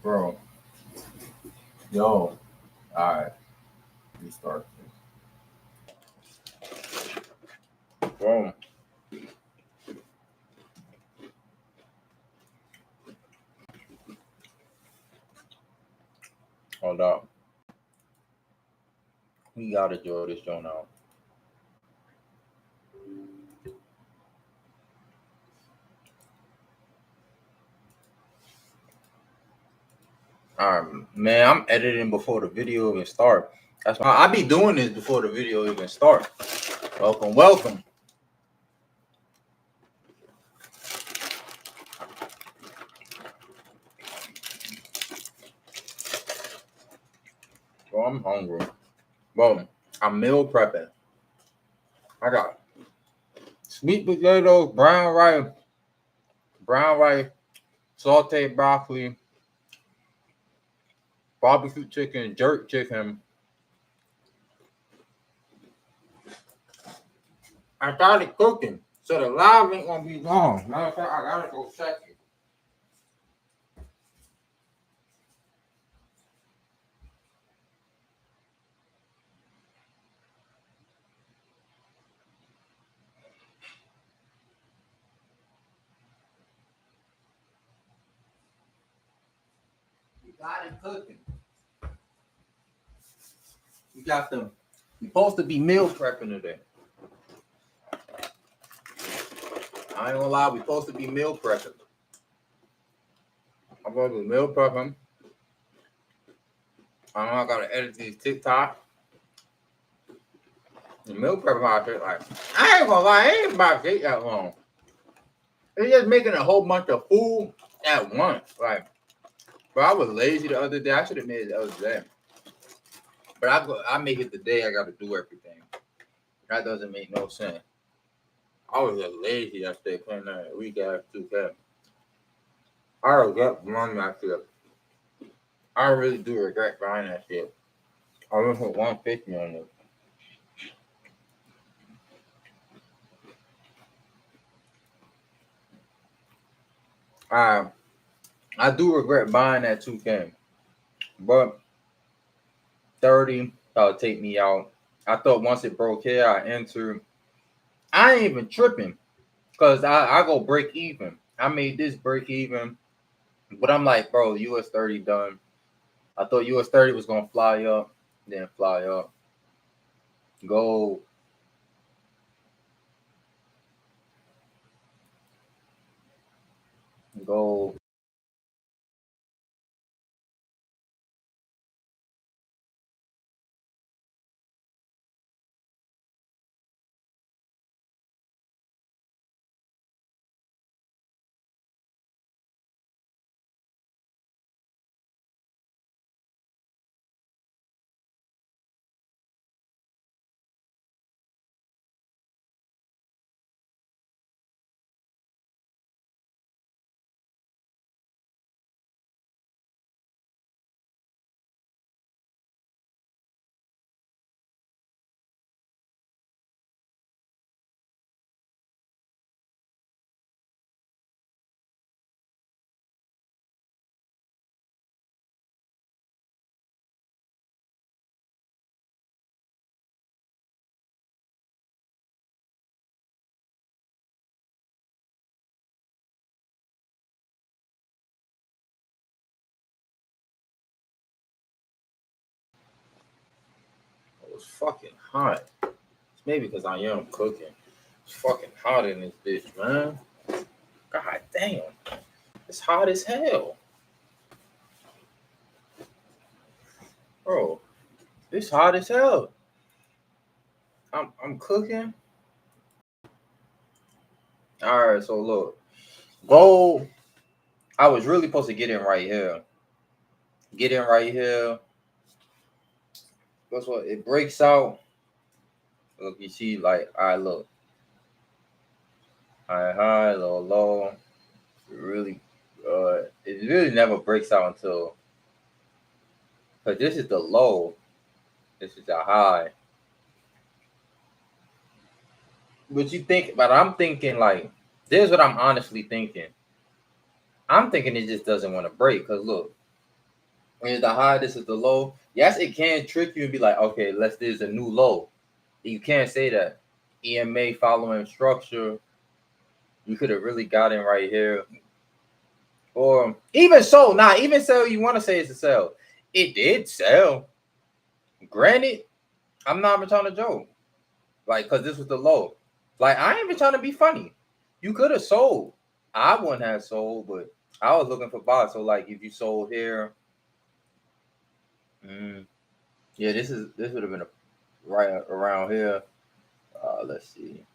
Bro, yo, alright, restart. Bro, hold up. We gotta draw this joint out. Man, I'm editing before the video even start. That's why I be doing this before the video even start. Welcome, welcome. Bro, I'm hungry. Bro, I'm meal prepping. I got sweet potatoes, brown rice, sauteed broccoli, barbecue chicken, jerk chicken. I started cooking, so the live ain't gonna be long. Matter of fact, I gotta go check it. You got it cooking. You got them. You're supposed to be meal prepping today. I ain't gonna lie, we supposed to be meal prepping. I'm supposed to be meal prepping. I gotta edit these TikTok. The meal prepping I feel like I ain't gonna lie, I ain't about to take that long. It's just making a whole bunch of food at once. Like, but I was lazy the other day. I should have made it the other day. But I make it the day I gotta do everything. That doesn't make no sense. I was just lazy yesterday playing that week after 2K. I regret buying that shit. I really do regret buying that shit. I went for 150 on it. I do regret buying that 2K. But 30 that'll take me out. I thought once it broke here, I entered. I ain't even tripping. Cause I go break even. I made this break even. But I'm like, bro, US30 done. I thought US30 was gonna fly up, then fly up. Go. Go. It was fucking hot. It's maybe because I am cooking. It's fucking hot in this bitch, man. God damn. It's hot as hell. Bro, it's hot as hell. I'm cooking. Alright, so look. Gold. I was really supposed to get in right here. Get in right here. Guess what? It breaks out. Look, you see, like, I look. High, low, low. Really, it really never breaks out until, because this is the low. This is the high. But you think, but I'm thinking, like, this is what I'm honestly thinking. I'm thinking it just doesn't want to break, because look. Here's the high, this is the low. Yes, it can trick you and be like, okay, this is a new low. You can't say that. EMA following structure. You could have really got in right here. Or even so, even so, you want to say it's a sell. It did sell. Granted, I'm not even trying to joke. Like, because this was the low. Like, I ain't even trying to be funny. You could have sold. I wouldn't have sold, but I was looking for buys. So, like, if you sold here, yeah, this would have been right around here. Let's see.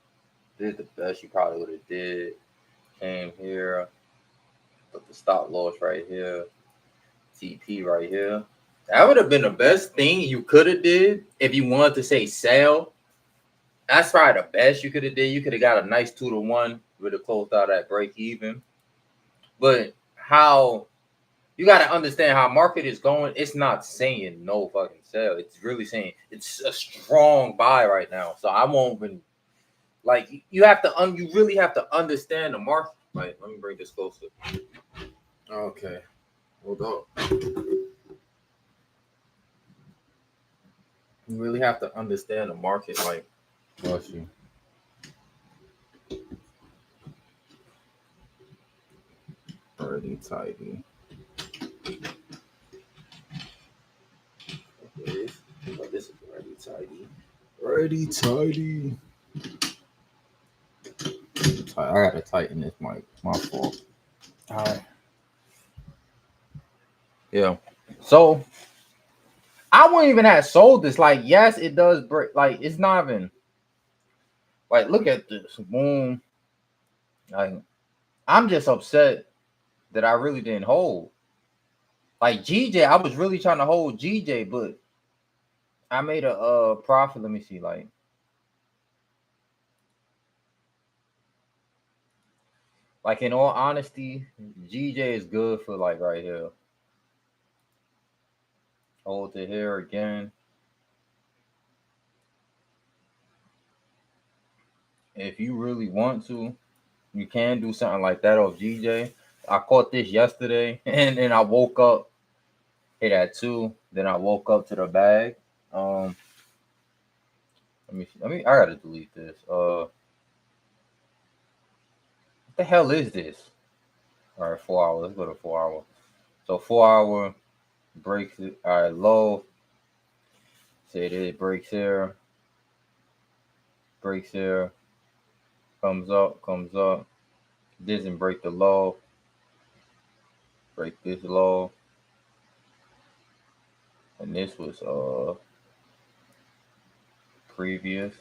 This is the best you probably would have did. Came here. Put the stop loss right here. TP right here. That would have been the best thing you could have did if you wanted to say sell. That's probably the best you could have did. You could have got a nice 2-to-1. Would have closed out at break even. But how you got to understand how market is going. It's not saying no fucking sell. It's really saying it's a strong buy right now. So I won't even like you have to you really have to understand the market. Right, let me bring this closer. Okay, hold on. You really have to understand the market. Like, bless you. Already tidy. Okay, oh, this is already tidy. Already tidy. I gotta tighten this mic. My fault. All right. Yeah. So I wouldn't even have sold this. Like, yes, it does break. Like, it's not even. Like, look at this. Boom. Like, I'm just upset that I really didn't hold. Like GJ, I was really trying to hold GJ, but I made a profit. Let me see. Like in all honesty, GJ is good for like right here. Hold it here again. If you really want to, you can do something like that off GJ. I caught this yesterday, and then I woke up, hit at 2. Then I woke up to the bag. Let me see. I gotta delete this. What the hell is this? All right, 4 hours. Let's go to 4 hour. So 4 hour breaks it. All right, low. Say it breaks here. Breaks here. Comes up. Comes up. Doesn't break the low. Break this low. And this was previous.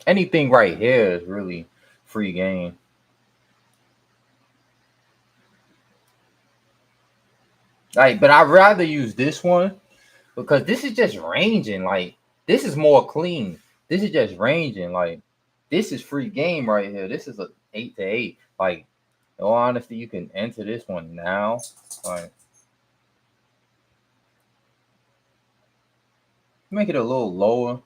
Anything right here is really free game. Like, but I'd rather use this one because this is just ranging. Like, this is more clean. This is just ranging. Like, this is free game right here. This is a 8-to-8. Like, in all honesty, you can enter this one now. Like, make it a little lower.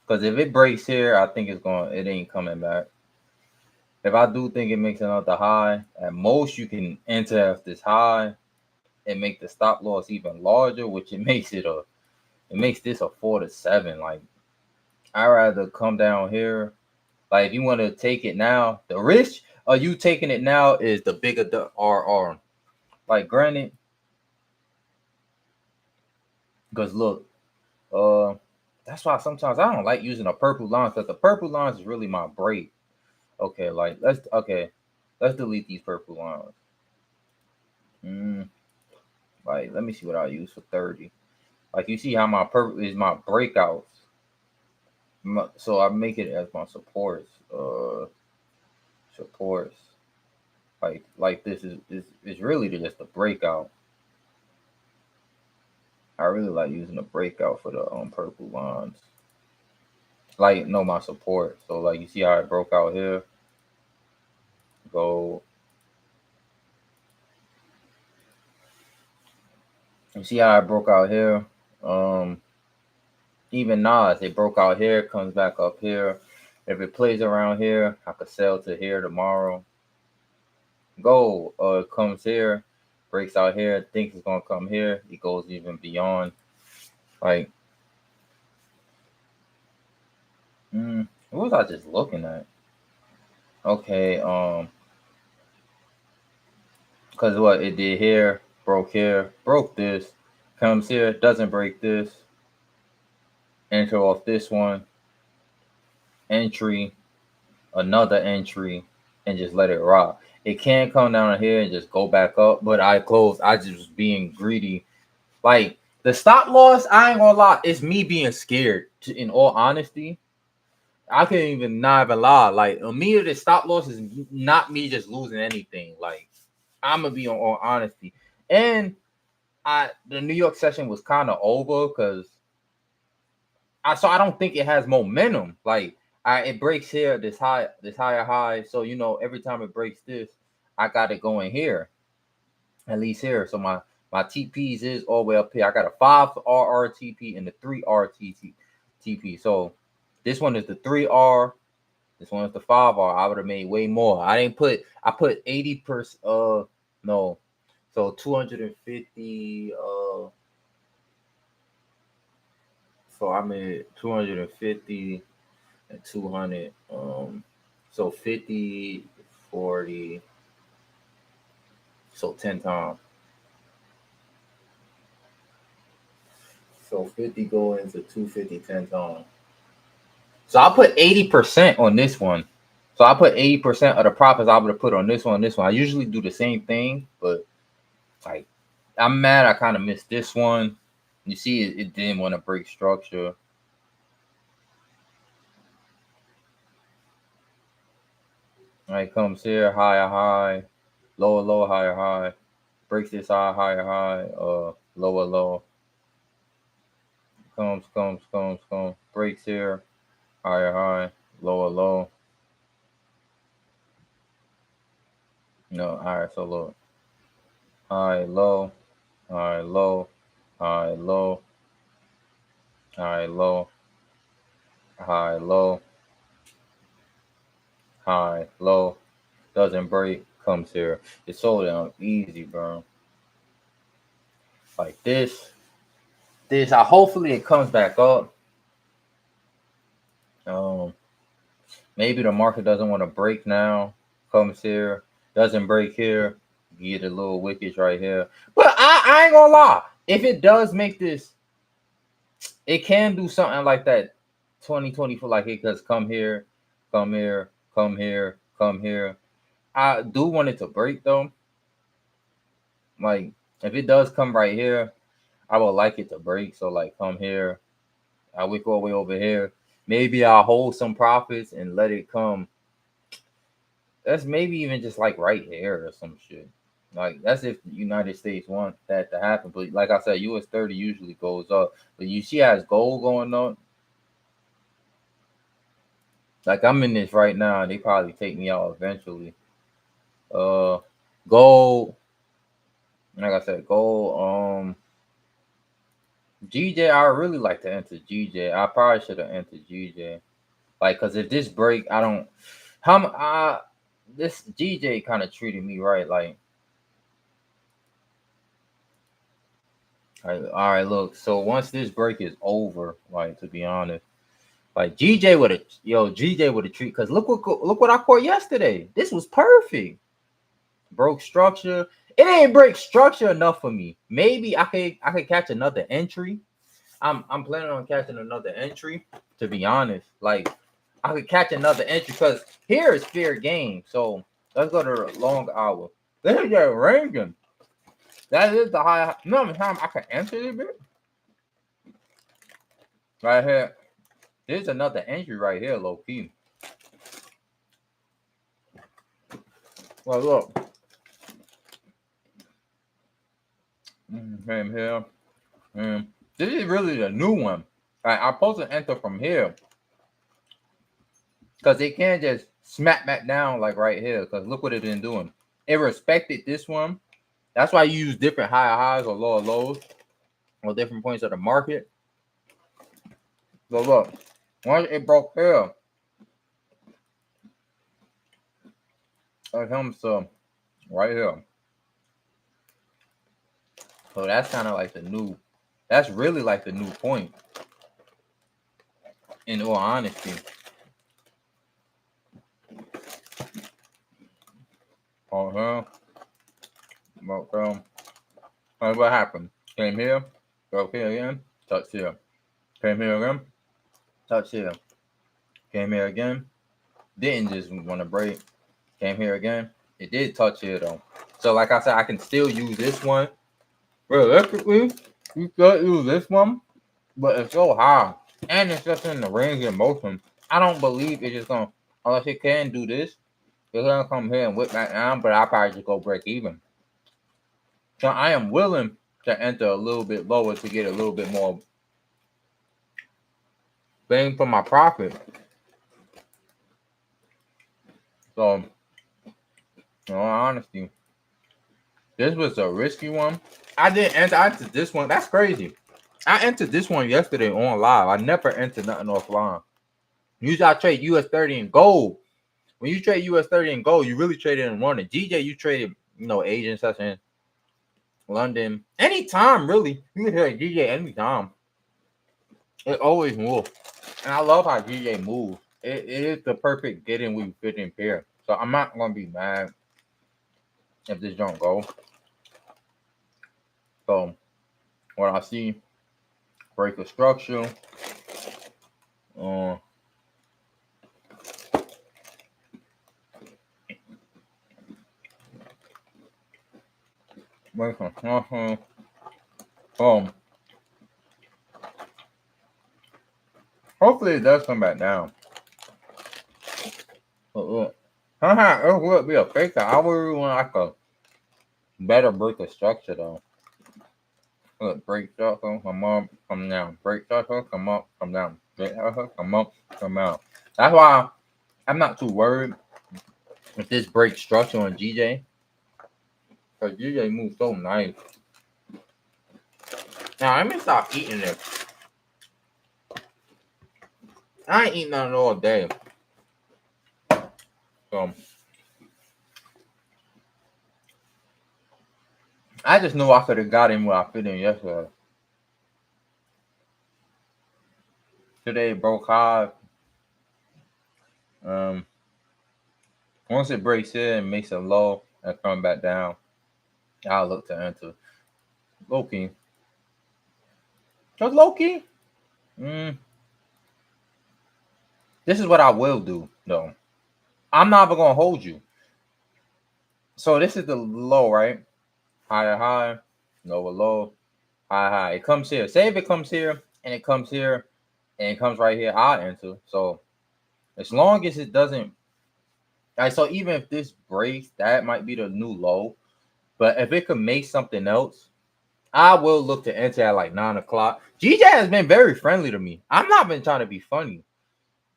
Because if it breaks here, I think it ain't coming back. If I do think it makes another high, at most you can enter at this high and make the stop loss even larger, which it makes this a 4-to-7. Like, I'd rather come down here. Like, if you want to take it now, the risk of you taking it now is the bigger the RR. Like, granted, because look, that's why sometimes I don't like using a purple line because the purple lines is really my break. Okay, let's delete these purple lines. Like, let me see what I use for 30. Like, you see how my purple is my breakouts. So I make it as my supports. Supports. Like this is really just a breakout. I really like using a breakout for the purple lines. Like, no, my support. So like, you see how it broke out here. Go You see how I broke out here? Even Nas, it broke out here, comes back up here. If it plays around here, I could sell to here tomorrow. Gold comes here, breaks out here, thinks it's gonna come here. It goes even beyond. Like, what was I just looking at? Okay, because what it did here, broke this, comes here, doesn't break this, enter off this one, entry, another entry, and just let it rock. It can come down here and just go back up, but I just was being greedy. Like the stop loss, I ain't gonna lie, it's me being scared. In all honesty, I can't even not even lie. Like immediate stop loss is not me just losing anything. Like I'm gonna be on all honesty, and the New York session was kind of over because I don't think it has momentum. Like it breaks here, this higher high. So every time it breaks this, I got it going here, at least here. So my TPs is all the way up here. I got a 5 RRTP and the 3 RTP. So this one is the 3R. This one is the 5R. I would have made way more. I put 80%. No, so 250. So I made 250 and 200. So 50, 40. So 10 times. So 50 go into 250 10 times. So I put 80% on this one. So I put 80% of the profits I would have put on this one. I usually do the same thing, but like I'm mad I kind of missed this one. You see, it didn't want to break structure. It comes here, higher high, lower low, higher high, breaks this high, higher high, lower low. Comes, breaks here, higher high, lower low. No, all right, so low, high, low, high, low, high, low, high, low, high, low, high, low. Doesn't break, comes here. It's sold down easy, bro. Like this. Hopefully it comes back up. Maybe the market doesn't want to break now. Comes here, doesn't break here. Get a little wickage right here. But I ain't gonna lie. If it does make this, it can do something like that 2024, like it does come here, come here, come here, come here. I do want it to break though. Like if it does come right here, I would like it to break. So like come here, I wick all the way over here. Maybe I'll hold some profits and let it come. That's maybe even just like right here or some shit. Like that's if the United States want that to happen. But like I said, US30 usually goes up. But you see how it's gold going up. Like I'm in this right now. They probably take me out eventually. Gold. Like I said, gold. GJ, I really like to enter GJ. I probably should have entered GJ. Like, cause if this break, I don't. This GJ kind of treated me right. Like, all right, look. So once this break is over, like to be honest, like GJ would have treat. Cause look what I caught yesterday. This was perfect. Broke structure. It ain't break structure enough for me. Maybe I could catch another entry. I'm planning on catching another entry. To be honest, like I could catch another entry because here is fair game. So let's go to the long hour. This is just ranging. That is the high. You know how many times I can enter this bit? Right here. There's another entry right here, low key. Well, look. Same here. This is really the new one. I'm supposed to enter from here. Because they can't just smack back down like right here. Because look what it been doing. It respected this one. That's why you use different higher highs or lower lows. or different points of the market. So look, once it broke here, it comes to right here. So that's kind of like the new, that's really like the new point, in all honesty. Uh-huh. What happened? Came here, broke here again, touched here. Came here again, touched here. Came here again, didn't just want to break. Came here again, it did touch here though. So like I said, I can still use this one. Realistically, you could use this one, but it's so high. And it's just in the range of motion. I don't believe it's just gonna, unless it can do this, it's gonna come here and whip back down, but I'll probably just go break even. So I am willing to enter a little bit lower to get a little bit more bang for my profit. So, in all honesty, this was a risky one. I didn't enter. I entered this one. That's crazy. I entered this one yesterday on live. I never entered nothing offline. Usually I trade US30 in gold. When you trade US30 in gold, you really trade it in running. GJ, you traded, Asian such in London. Anytime, really. You can trade GJ anytime. It always moves. And I love how GJ moves. It is the perfect get in we fit in pair. So I'm not gonna be mad if this don't go. So what I see, break the structure. Break the structure. Hopefully it does come back down. It would be a faker. I would really want like a better break the structure though. Look, break structure, come up, come down. Break structure, come up, come down. Break structure, come up, come down. That's why I'm not too worried if this break structure on GJ. Because GJ moves so nice. Now let me stop eating it. I ain't eating nothing all day. So I just knew I could have got him where I fit in yesterday. Today it broke hard. Once it breaks here and makes a low and come back down, I'll look to enter. Low-key. Just low-key. This is what I will do, though. I'm not even going to hold you. So this is the low, right? Higher, high, lower, low, high, high. It comes here. Say if it comes here, and it comes here, and it comes right here, I'll enter. So as long as it doesn't... Right, so even if this breaks, that might be the new low. But if it could make something else, I will look to enter at like 9 o'clock. GJ has been very friendly to me. I'm not been trying to be funny.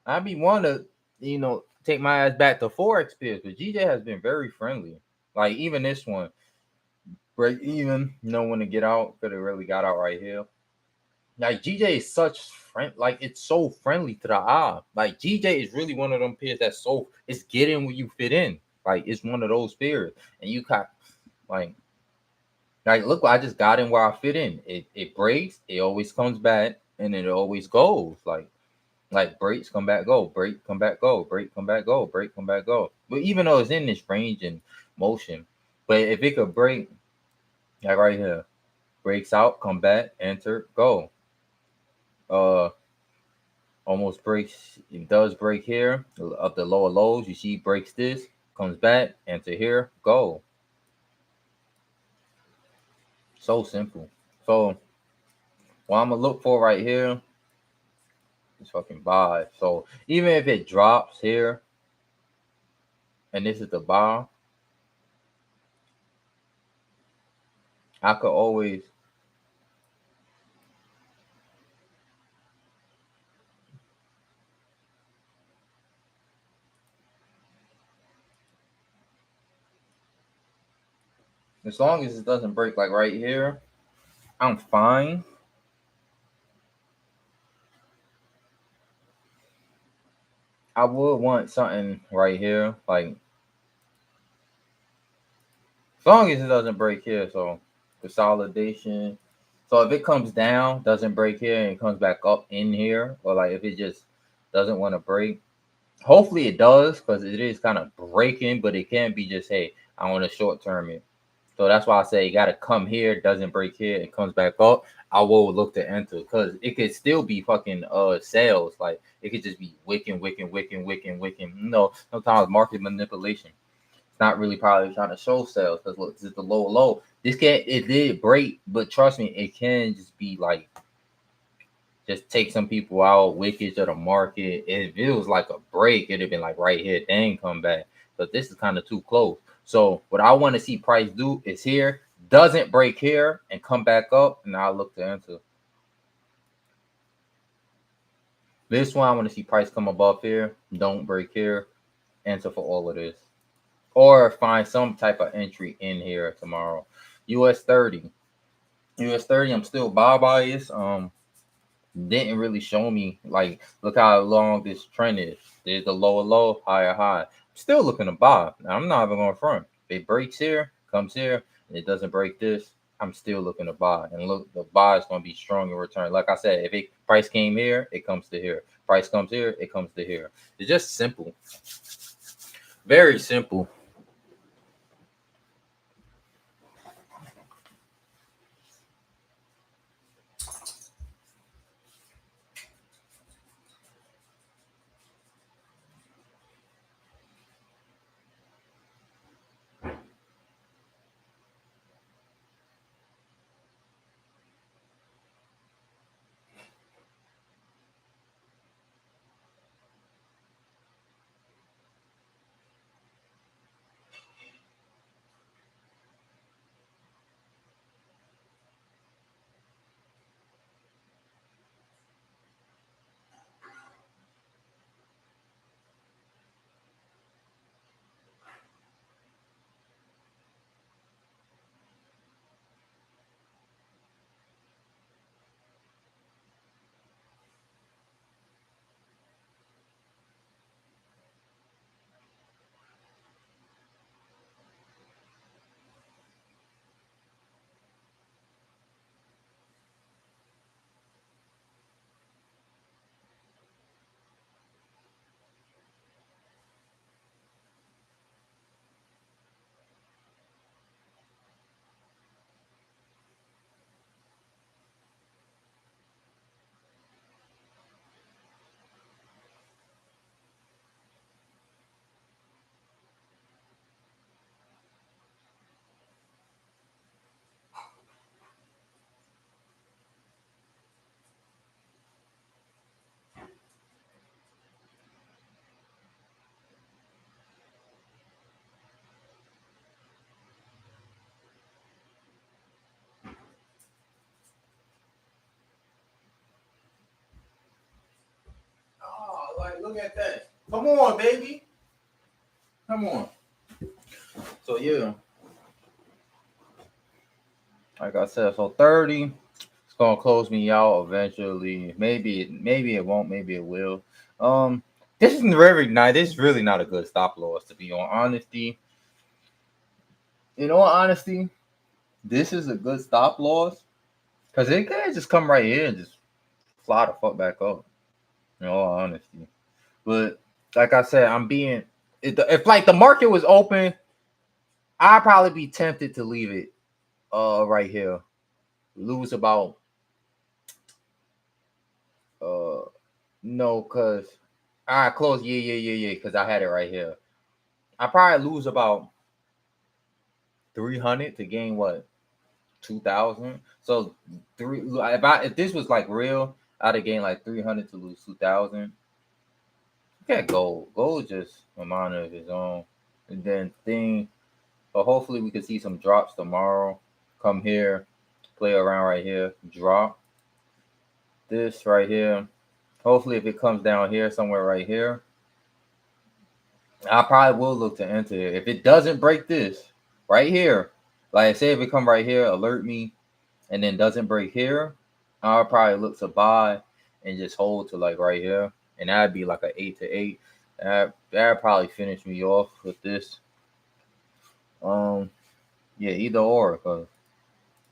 I be wanting to, take my ass back to Forex peers, but GJ has been very friendly. Like even this one, break even, when to get out. Could have really got out right here. Like GJ is such friend, like it's so friendly to the eye. Like GJ is really one of them peers that's so it's getting where you fit in. Like it's one of those peers, and you got like look, I just got in where I fit in. It breaks, it always comes back, and then it always goes. Like breaks, come back, go, break, come back, go, break, come back, go, break, come back, go. But even though it's in this range and motion, but if it could break, like right here, breaks out, come back, enter, go. Almost breaks. It does break here of the lower lows. You see, breaks this, comes back, enter here, go. So simple. So what I'm gonna look for right here is fucking buy. So even if it drops here, and this is the buy, I could always as long as it doesn't break like right here, I'm fine. I would want something right here, like as long as it doesn't break here. So consolidation. So if it comes down, doesn't break here, and it comes back up in here, or like if it just doesn't want to break, hopefully it does, because it is kind of breaking, but it can't be just, hey, I want to short term it. So that's why I say you got to come here, doesn't break here, and comes back up. I will look to enter, because it could still be fucking sales. Like it could just be wicking. Sometimes market manipulation. It's not really probably trying to show sales, because look, this is the low. This can't, it did break, but trust me, it can just be like, just take some people out, wickage of the market. If it was like a break, it'd have been like right here, then come back. But this is kind of too close. So what I want to see price do is here, doesn't break here and come back up, and I'll look to enter. This one I want to see price come above here, don't break here, enter for all of this. Or find some type of entry in here tomorrow. US30. US30, I'm still buy bias. Didn't really show me, like, look how long this trend is. There's the lower low, higher high. I'm still looking to buy. Now, I'm not even going front. If it breaks here, comes here, and it doesn't break this, I'm still looking to buy. And look, the buy is going to be strong in return. Like I said, if it price came here, it comes to here. Price comes here, it comes to here. It's just simple. Very simple. Oh, like, look at that. Come on, baby. Come on. So, yeah. Like I said, so 30. It's gonna close me out eventually. Maybe it won't, maybe it will. This is very nice. This is really not a good stop loss, to be on honesty. In all honesty, this is a good stop loss, because it can just come right here and just fly the fuck back up. In all honesty, but like I said, I'm being, if like the market was open, I'd probably be tempted to leave it right here, lose about no, because I close, yeah, because I had it right here. I probably lose about 300 to gain what, 2,000. So if this was like real, I'd have gained like 300 to lose 2,000. Look at gold. Gold just a mind of his own. And then thing, but hopefully we can see some drops tomorrow. Come here, play around right here, drop this right here. Hopefully, if it comes down here, somewhere right here, I probably will look to enter it. If it doesn't break this right here, like say if it come right here, alert me, and then doesn't break here, I'll probably look to buy and just hold to like right here, and that'd be like an 8 to 8. That probably finish me off with this. Yeah, either or. Cause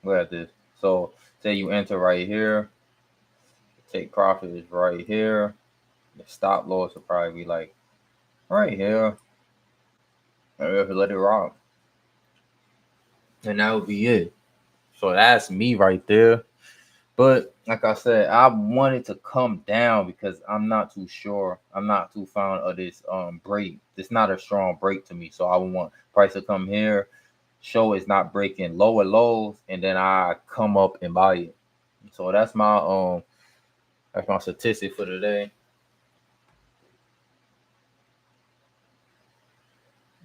look at this. So say you enter right here, take profit is right here. The stop loss will probably be like right here. And if you let it rock, and that would be it. So that's me right there. But like I said, I wanted to come down because I'm not too sure. I'm not too fond of this break. It's not a strong break to me. So I would want price to come here, show it's not breaking lower lows, and then I come up and buy it. So that's my statistic for today.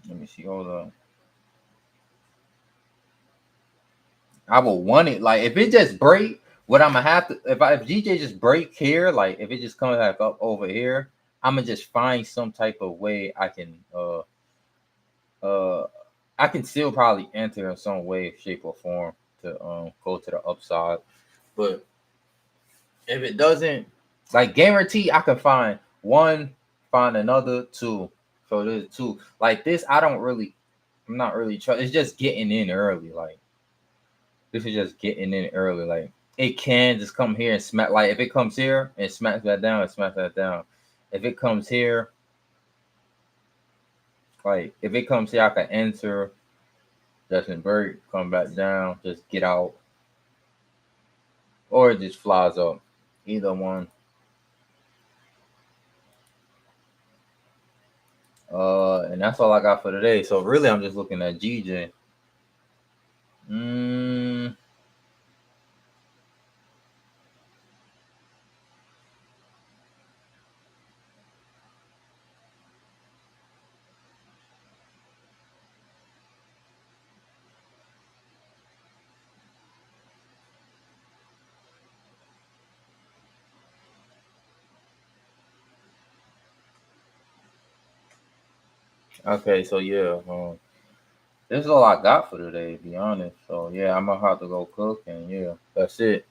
Let me see. Hold on. I would want it like if it just break. What I'm gonna have to if GJ just break here, like if it just comes back up over here, I'm gonna just find some type of way uh I can still probably enter in some way, shape, or form to go to the upside. But if it doesn't, like guarantee I can find one, find another, two. So there's two. Like this, I'm not really trying. It's just getting in early. Like this is just getting in early. Like it can just come here and smack. Like if it comes here and smacks that down, it smacks that down. If it comes here, like if it comes here, I can enter. Doesn't break, come back down, just get out, or it just flies up. Either one. And that's all I got for today. So really, I'm just looking at GJ. Okay, so yeah, this is all I got for today, to be honest. So yeah, I'm gonna have to go cook, and yeah, that's it.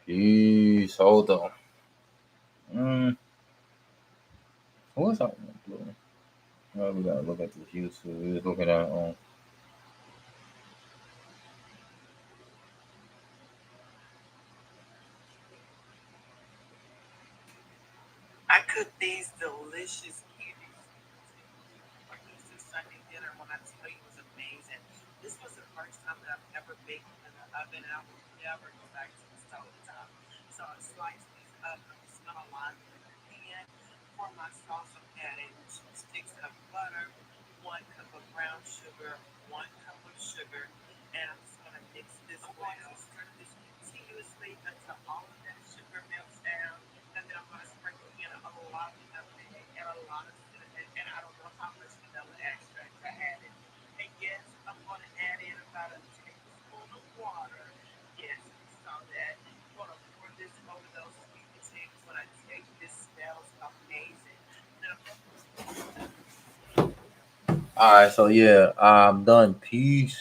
Peace. Hold on. What's up? Oh, we gotta look at this YouTube. We just looking at I cook these delicious cuties for Easter Sunday dinner when I tell you it was amazing. This was the first time that I've ever baked them in the oven, and I will never go back to the stove top. So I sliced these up. I'm just gonna line them in the pan. For my sauce, I'm adding 2 sticks of butter, 1 cup of brown sugar, 1 cup of sugar, and I'm just gonna mix this well. Stir this continuously until all of that sugar melts down, and then I'm gonna sprinkle in a lot of nutmeg and a lot of cinnamon, and I don't know how much vanilla extract I added. And yes, I'm gonna add in about a tablespoon of water. Yes, you saw that. I'm gonna pour this over those sweet potatoes. When I tell you this smells amazing. all right, so yeah, I'm done. Peace.